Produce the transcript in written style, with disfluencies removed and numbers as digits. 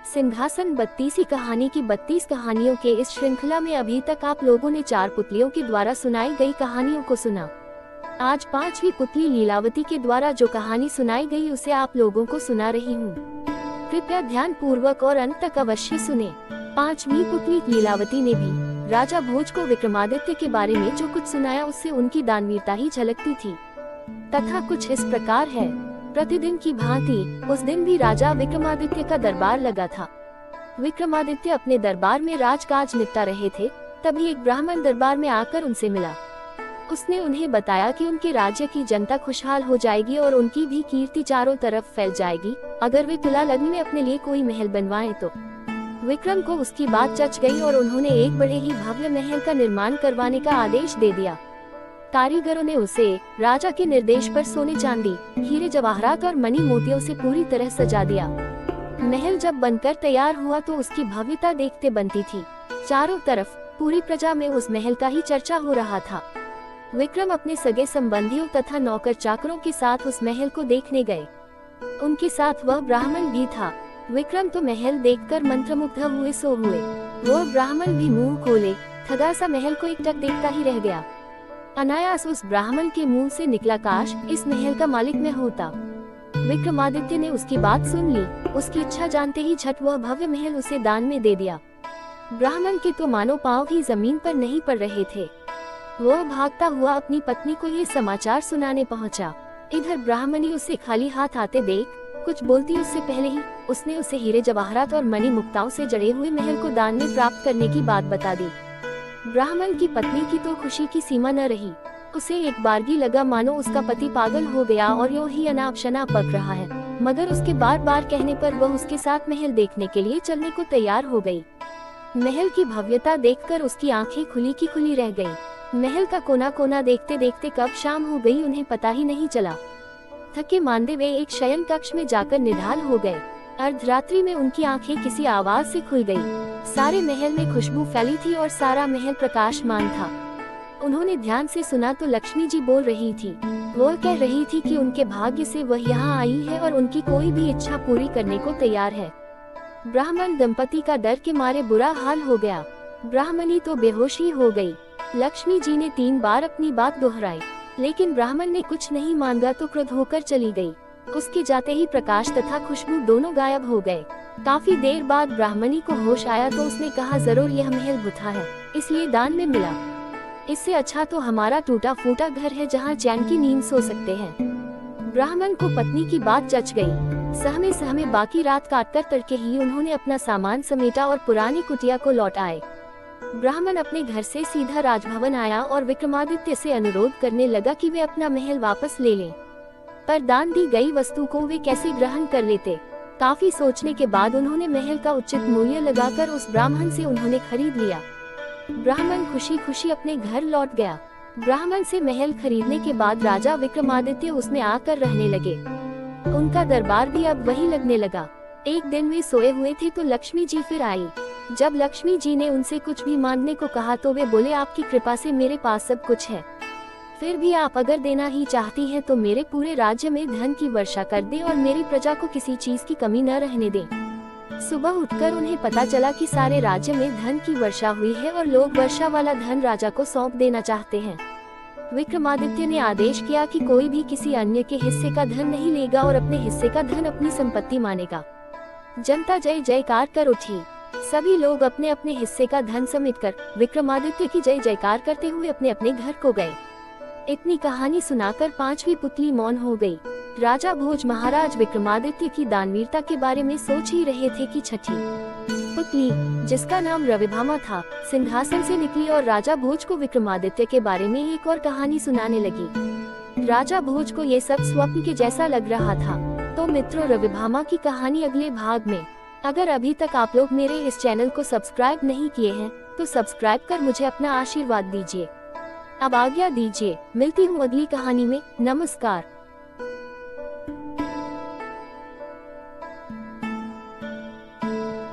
सिंहासन 32 कहानी की 32 कहानियों के इस श्रृंखला में अभी तक आप लोगों ने 4 पुतलियों के द्वारा सुनाई गई कहानियों को सुना। आज 5वीं पुतली लीलावती के द्वारा जो कहानी सुनाई गई उसे आप लोगों को सुना रही हूँ। कृपया ध्यान पूर्वक और अंत तक अवश्य सुने। 5वीं पुतली लीलावती ने भी राजा भोज को विक्रमादित्य के बारे में जो कुछ सुनाया उससे उनकी दानवीरता ही झलकती थी। तथा कुछ इस प्रकार है। प्रतिदिन की भांति उस दिन भी राजा विक्रमादित्य का दरबार लगा था। विक्रमादित्य अपने दरबार में राजकाज निपटा रहे थे, तभी एक ब्राह्मण दरबार में आकर उनसे मिला। उसने उन्हें बताया कि उनके राज्य की जनता खुशहाल हो जाएगी और उनकी भी कीर्ति चारों तरफ फैल जाएगी अगर वे तुला लग्न में अपने लिए कोई महल बनवाएं तो। विक्रम को उसकी बात जच गई और उन्होंने एक बड़े ही भव्य महल का निर्माण करवाने का आदेश दे दिया। कारीगरों ने उसे राजा के निर्देश पर सोने चांदी, हीरे जवाहरात और मणि मोतियों से पूरी तरह सजा दिया। महल जब बनकर तैयार हुआ तो उसकी भव्यता देखते बनती थी। चारों तरफ पूरी प्रजा में उस महल का ही चर्चा हो रहा था। विक्रम अपने सगे संबंधियों तथा नौकर चाकरों के साथ उस महल को देखने गए। उनके साथ वह ब्राह्मण भी था। विक्रम तो महल देखकर मंत्रमुग्ध हुए सो हुए। वह ब्राह्मण भी मुंह खोले ठगा सा महल को एकटक देखता ही रह गया। अनायास उस ब्राह्मण के मुंह से निकला, काश इस महल का मालिक मैं होता। विक्रमादित्य ने उसकी बात सुन ली। उसकी इच्छा जानते ही झट वह भव्य महल उसे दान में दे दिया। ब्राह्मण के तो मानो पांव ही जमीन पर नहीं पड़ रहे थे। वह भागता हुआ अपनी पत्नी को ये समाचार सुनाने पहुंचा। इधर ब्राह्मणी उसे खाली हाथ आते देख कुछ बोलती उससे पहले ही उसने उसे हीरे जवाहरात और मणि मुक्ताओं से जड़े हुए महल को दान में प्राप्त करने की बात बता दी। ब्राह्मण की पत्नी की तो खुशी की सीमा न रही। उसे एक बारगी लगा मानो उसका पति पागल हो गया और यूं ही अनाप शनाप पक रहा है, मगर उसके बार बार कहने पर वह उसके साथ महल देखने के लिए चलने को तैयार हो गई। महल की भव्यता देखकर उसकी आंखें खुली की खुली रह गईं। महल का कोना कोना देखते देखते कब शाम हो गई उन्हें पता ही नहीं चला। थके मांदे वे एक शयन कक्ष में जाकर निढाल हो गए। अर्धरात्रि में उनकी आंखें किसी आवाज से खुल गई। सारे महल में खुशबू फैली थी और सारा महल प्रकाशमान था। उन्होंने ध्यान से सुना तो लक्ष्मी जी बोल रही थी। वह कह रही थी कि उनके भाग्य से वह यहाँ आई है और उनकी कोई भी इच्छा पूरी करने को तैयार है। ब्राह्मण दंपति का डर के मारे बुरा हाल हो गया। ब्राह्मणी तो बेहोश ही हो गई। लक्ष्मी जी ने 3 बार अपनी बात दोहराई, लेकिन ब्राह्मण ने कुछ नहीं मांगा तो क्रुद्ध होकर चली गई। उसके जाते ही प्रकाश तथा खुशबू दोनों गायब हो गए। काफी देर बाद ब्राह्मणी को होश आया तो उसने कहा, जरूर यह महल भूथा है, इसलिए दान में मिला। इससे अच्छा तो हमारा टूटा फूटा घर है जहाँ चैन की नींद सो सकते हैं। ब्राह्मण को पत्नी की बात जच गई। सहमे सहमे बाकी रात काटकर तड़के ही उन्होंने अपना सामान समेटा और पुरानी कुटिया को लौट आए। ब्राह्मण अपने घर से सीधा राजभवन आया और विक्रमादित्य से अनुरोध करने लगा कि वे अपना महल वापस ले लें, पर दान दी गई वस्तु को वे कैसे ग्रहण कर लेते। काफी सोचने के बाद उन्होंने महल का उचित मूल्य लगाकर उस ब्राह्मण से उन्होंने खरीद लिया। ब्राह्मण खुशी खुशी अपने घर लौट गया। ब्राह्मण से महल खरीदने के बाद राजा विक्रमादित्य उसमें आकर रहने लगे। उनका दरबार भी अब वही लगने लगा। एक दिन वे सोए हुए थे तो लक्ष्मी जी फिर आई। जब लक्ष्मी जी ने उनसे कुछ भी मांगने को कहा तो वे बोले, आपकी कृपा से मेरे पास सब कुछ है, फिर भी आप अगर देना ही चाहती हैं तो मेरे पूरे राज्य में धन की वर्षा कर दें और मेरी प्रजा को किसी चीज की कमी न रहने दें। सुबह उठकर उन्हें पता चला कि सारे राज्य में धन की वर्षा हुई है और लोग वर्षा वाला धन राजा को सौंप देना चाहते हैं। विक्रमादित्य ने आदेश किया कि कोई भी किसी अन्य के हिस्से का धन नहीं लेगा और अपने हिस्से का धन अपनी संपत्ति मानेगा। जनता जय जयकार कर उठी। सभी लोग अपने अपने हिस्से का धन समेटकर विक्रमादित्य की जय जयकार करते हुए अपने अपने घर को गए। इतनी कहानी सुनाकर 5वीं पुतली मौन हो गई। राजा भोज महाराज विक्रमादित्य की दानवीरता के बारे में सोच ही रहे थे कि 6ठी पुतली, जिसका नाम रविभामा था, सिंहासन से निकली और राजा भोज को विक्रमादित्य के बारे में एक और कहानी सुनाने लगी। राजा भोज को ये सब स्वप्न के जैसा लग रहा था। तो मित्रों, रविभामा की कहानी अगले भाग में। अगर अभी तक आप लोग मेरे इस चैनल को सब्सक्राइब नहीं किए हैं तो सब्सक्राइब कर मुझे अपना आशीर्वाद दीजिए। अब आज्ञा दीजिए, मिलती हूँ अगली कहानी में। नमस्कार।